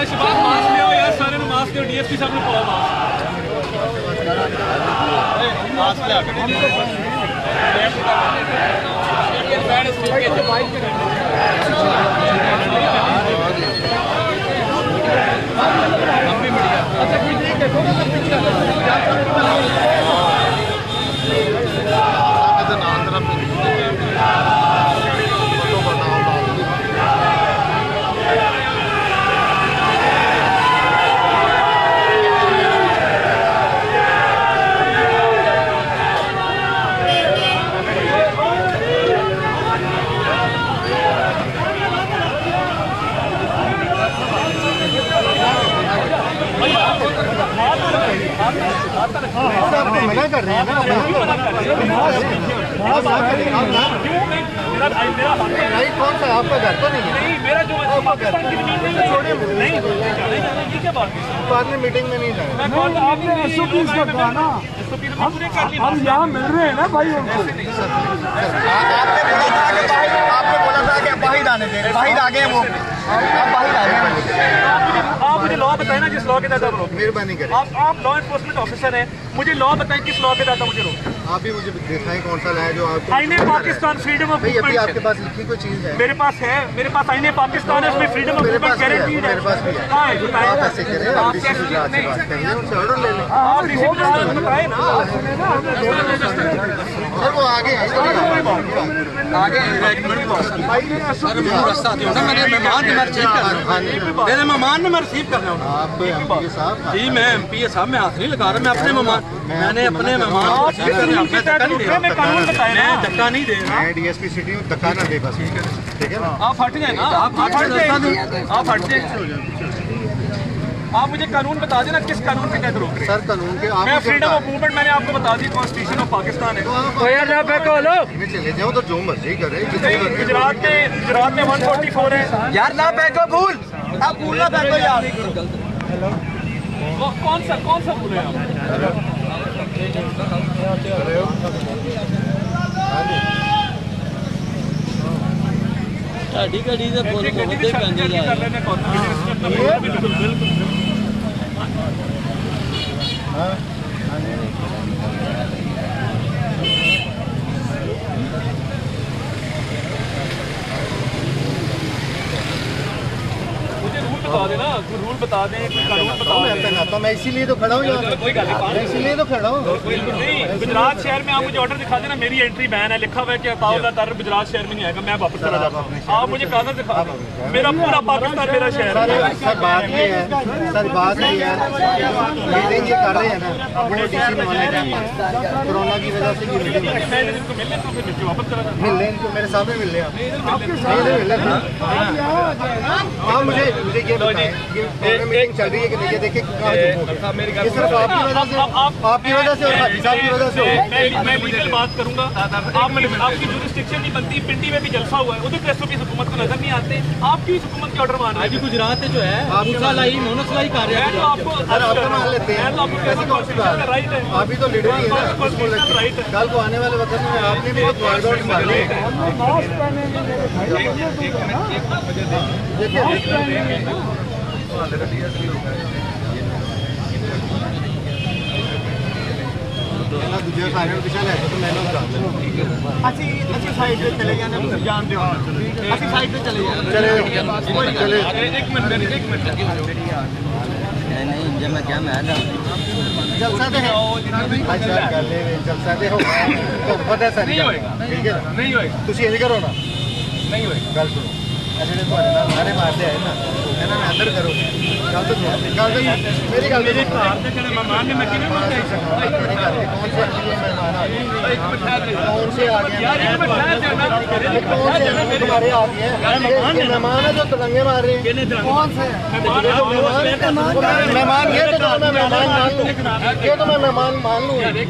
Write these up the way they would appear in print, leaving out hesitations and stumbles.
शबाब mask ले आओ यार, सारे ने मास्क दो, डीएसपी साहब ने पाओ मास्क ले आके अच्छा ठीक है, थोड़ा सा पीछे मना कर रहे हैं ना, राइट कौन सा आपका घर तो नहीं है? नहीं, मेरा जो बाद में मीटिंग में नहीं जाए। आपने SOPs का कहा ना, हम यहाँ मिल रहे हैं ना भाई उनको। आपने बोला था कि बाहर आने दें, बाहर आ गए वो, बाहर आ गए। आप मुझे लॉ बताएं ना, जिस लॉ के तहत आप रोक। मेहरबानी करें। आप लॉ एनफोर्समेंट ऑफिसर हैं, मुझे लॉ बताएं किस लॉ के तहत मुझे रोक। आप भी मुझे दिखाएं कौन सा है जो आपको आईने पाकिस्तान फ्रीडम ऑफ अभी मूवमेंट आपके पास लिखी कोई चीज़ है? मेरे पास है, मेरे पास आईने पाकिस्तान है, उसमें फ्रीडम ऑफ मूवमेंट गारंटीड है। मेरे पास भी है। कहाँ है? आप ऐसे करें, आप डीसी गुजरात से बात करेंगे, उनसे ऑर्डर ले लें। आप डीसी गुजरात को बताएं ना। और वो आगे हैं, सर मैंने मेहमान ने मैं रिसीव करना मेरे मेहमान ने मैं रिसीव करना हूँ। आप एमपी साहब जी मैं एमपी साहब मैं हाथ नहीं लगा रहा, मैं अपने मेहमान मैंने अपने मेहमान को रिसीव करना। मैं धक्का नहीं दे रहा, मैं कानून बताएं ना। मैं धक्का नहीं दे रहा। मैं डीएसपी सिटी हूँ, धक्का ना दे बस, ठीक है ना? आप हट जाए ना, आप हट जाए, आप हट जाए। आप मुझे कानून बता देना किस कानून के तहत रोक रहे हैं। सर कानून के आप मैं फ्रीडम ऑफ मूवमेंट मैंने आपको बता दी, कॉन्स्टिट्यूशन ऑफ पाकिस्तान है। तो यार ना फेंको लो, चले जाओ तो जो मर्जी करे। गुजरात में 144 है यार ना फेंको भूल, आप भूल ना फेंको यार। कौन सा भूल है ढाडी घड़ी से बोल बोलते पैंदे जा रहे बता देना, रूल बता दें, कानून बता दें। तो मैं इसीलिए तो खड़ा हूँ यहाँ, कोई गल नहीं, इसीलिए तो खड़ा हूँ। नहीं गुजरात शहर में आप मुझे ऑर्डर दिखा देना, मेरी एंट्री बैन है, लिखा हुआ है कि अताउल्ला दर गुजरात शहर में नहीं आएगा, मैं वापस चला जाता हूँ। आप मुझे कागज दिखा दें, मेरा पूरा पाकिस्तान मेरा शहर है। सर बात ये है, सर बात ये है, मीटिंग ये कर रहे हैं ना अपने डीसी बनवाने का, कोरोना की वजह से ये मीटिंग वापस चला जाता मिल लें इनको, मेरे सामने मिल लें आप मुझे ये बताएं मीटिंग चल रही है कि नहीं? ये देखिए सिर्फ आपकी वजह से और हाजी साहब की वजह से मैं लीगल बात करूंगा। आपकी जुरिस्डिक्शन नहीं बनती, पिंडी में भी जलसा हुआ है, उधर तो एसओपी हुकूमत को नजर नहीं आते, आपकी हुकूमत के ऑर्डर मान रहे हैं। गुजरात जो है मोनोसलाई कर रहे हैं। आपको मान लेते हैं, कैसी कौन सी बात है? राइट है, आप ही तो लीडर ही है ना, राइट है। कल को आने वाले वक्त में आपने भी बहुत वार्ड आउट मारे। दूसरे सारे पिछले लेके तो मैंने अच्छी साइड पे चले जाने जानते हो, अच्छी साइड पे चले चले एक मिनट नहीं जब मैं क्या मैं जलसा दे अच्छा गले जलसा दे हो तो पता सर नहीं होएगा, ठीक है नहीं होएगा, तुम यही करो ना, नहीं होएगा। गल सुनो ऐसे तुम्हारे नाल मारे मारते आए ना, कहना मैं अंदर करो गल तो मेरी गल मेरे घर से जड़े मेहमान ने मैं किने मारते कौन से मेहमान आ गए, कौन से आ गए, कौन से तुम्हारे आ गए मेहमान है जो तिरंगे मार रहे हैं, कौन से मेहमान? ये तो मैं मेहमान मान लूँ, ये तो मैं मेहमान मान लूँ, ये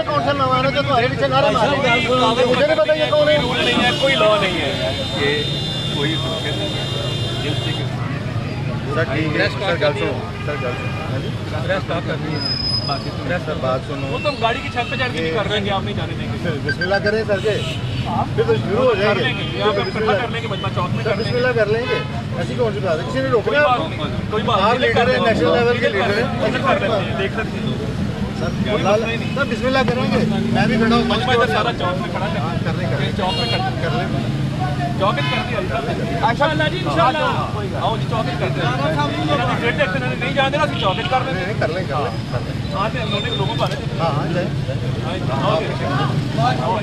कौन सा मेहमान है जो तुम्हारे पीछे नारे मार रहे हैं? मुझे नहीं पता ये कौन है। रूल नहीं है, कोई लॉ नहीं है, ये कोई सर ठीक है सर गल सुनो, सर गल सुनो बात सुनो, वो तो हम गाड़ी की छत पे चढ़ के नहीं कर रहे हैं, आप नहीं जाने देंगे। बिस्मिल्लाह करें सर जी, फिर तो शुरू हो कर जाएंगे लेंगे यहाँ पे इकट्ठा कर लेंगे मजमा चौक में कर लेंगे बिस्मिल्लाह कर लेंगे। ऐसी कौन सी बात है, किसी ने रोक कोई लिया बात आपको? नहीं कोई बात आप नहीं लीडर है, नेशनल लेवल के लीडर है, ऐसी कर कौन सी लेते बात हैं देख सकते हैं है? सर बिस्मिल्लाह करेंगे, मैं भी खड़ा हूँ मजमा इधर सारा चौक में खड़ा है कर लें चौक में कर लें चौक में कर दिया इंशाल्लाह जी इंशाल्लाह आओ जी चौक में कर दिया नहीं जाने ना चौक में कर देंगे कर लें हाँ लोगों को आ रहे थे हाँ जाए हाँ, आओ।